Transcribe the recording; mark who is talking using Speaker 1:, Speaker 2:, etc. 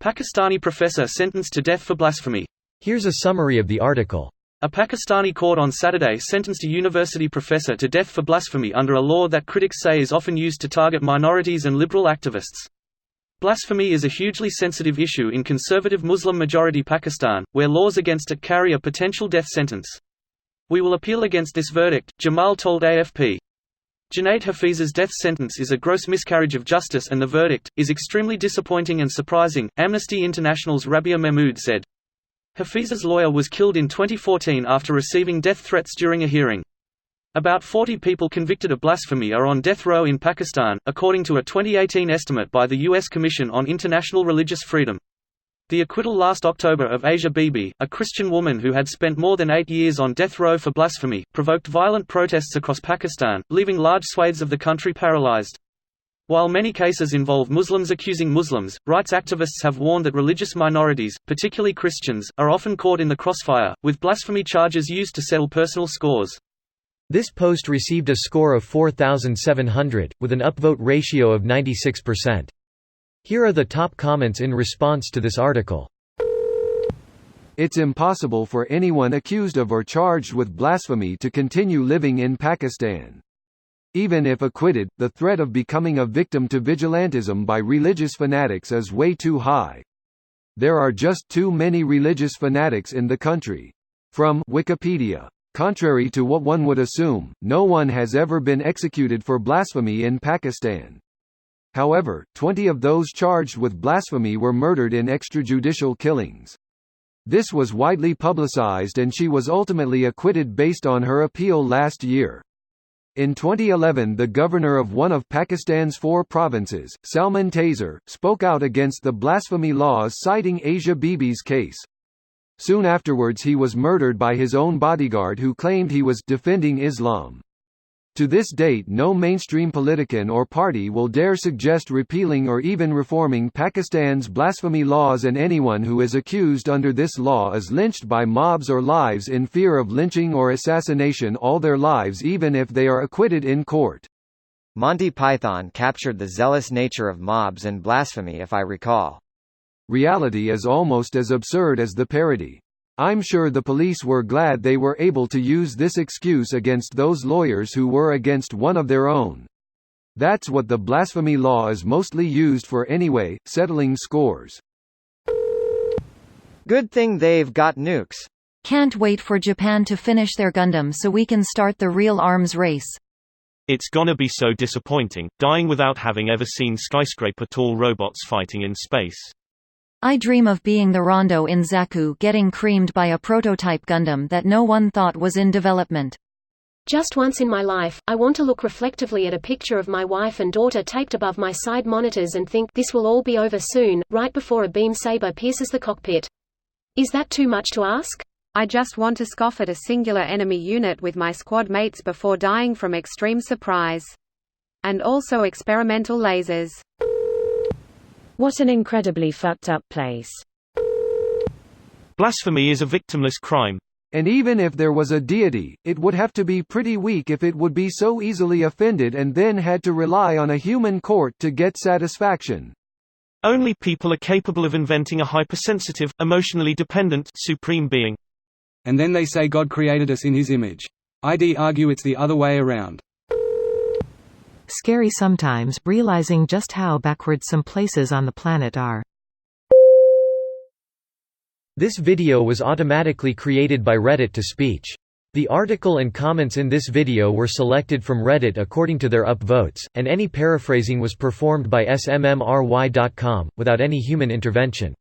Speaker 1: Pakistani professor sentenced to death for blasphemy.
Speaker 2: Here's a summary of the article.
Speaker 1: A Pakistani court on Saturday sentenced a university professor to death for blasphemy under a law that critics say is often used to target minorities and liberal activists. Blasphemy is a hugely sensitive issue in conservative Muslim-majority Pakistan, where laws against it carry a potential death sentence. "We will appeal against this verdict," Jamal told AFP. Junaid Hafiz's death sentence is a gross miscarriage of justice and the verdict is extremely disappointing and surprising, Amnesty International's Rabia Mahmood said. Hafiz's lawyer was killed in 2014 after receiving death threats during a hearing. About 40 people convicted of blasphemy are on death row in Pakistan, according to a 2018 estimate by the U.S. Commission on International Religious Freedom. The acquittal last October of Asia Bibi, a Christian woman who had spent more than 8 years on death row for blasphemy, provoked violent protests across Pakistan, leaving large swathes of the country paralyzed. While many cases involve Muslims accusing Muslims, rights activists have warned that religious minorities, particularly Christians, are often caught in the crossfire, with blasphemy charges used to settle personal scores.
Speaker 2: This post received a score of 4,700, with an upvote ratio of 96%. Here are the top comments in response to this article.
Speaker 3: It's impossible for anyone accused of or charged with blasphemy to continue living in Pakistan. Even if acquitted, the threat of becoming a victim to vigilantism by religious fanatics is way too high. There are just too many religious fanatics in the country. From Wikipedia. Contrary to what one would assume, no one has ever been executed for blasphemy in Pakistan. However, 20 of those charged with blasphemy were murdered in extrajudicial killings. This was widely publicized and she was ultimately acquitted based on her appeal last year. In 2011, the governor of one of Pakistan's 4 provinces, Salman Taseer, spoke out against the blasphemy laws citing Asia Bibi's case. Soon afterwards he was murdered by his own bodyguard who claimed he was defending Islam. To this date no mainstream politician or party will dare suggest repealing or even reforming Pakistan's blasphemy laws, and anyone who is accused under this law is lynched by mobs or lives in fear of lynching or assassination all their lives, even if they are acquitted in court.
Speaker 4: Monty Python captured the zealous nature of mobs and blasphemy, if I recall.
Speaker 3: Reality is almost as absurd as the parody. I'm sure the police were glad they were able to use this excuse against those lawyers who were against one of their own. That's what the blasphemy law is mostly used for anyway, settling scores.
Speaker 4: Good thing they've got nukes.
Speaker 5: Can't wait for Japan to finish their Gundam so we can start the real arms race.
Speaker 6: It's gonna be so disappointing, dying without having ever seen skyscraper-tall robots fighting in space.
Speaker 5: I dream of being the Rondo in Zaku getting creamed by a prototype Gundam that no one thought was in development.
Speaker 7: Just once in my life, I want to look reflectively at a picture of my wife and daughter taped above my side monitors and think, this will all be over soon, right before a beam saber pierces the cockpit. Is that too much to ask?
Speaker 8: I just want to scoff at a singular enemy unit with my squad mates before dying from extreme surprise. And also experimental lasers.
Speaker 9: What an incredibly fucked up place.
Speaker 6: Blasphemy is a victimless crime.
Speaker 3: And even if there was a deity, it would have to be pretty weak if it would be so easily offended and then had to rely on a human court to get satisfaction.
Speaker 6: Only people are capable of inventing a hypersensitive, emotionally dependent, supreme being.
Speaker 10: And then they say God created us in His image. I'd argue it's the other way around.
Speaker 11: Scary sometimes, realizing just how backward some places on the planet are.
Speaker 2: This video was automatically created by Reddit to speech. The article and comments in this video were selected from Reddit according to their upvotes, and any paraphrasing was performed by smmry.com, without any human intervention.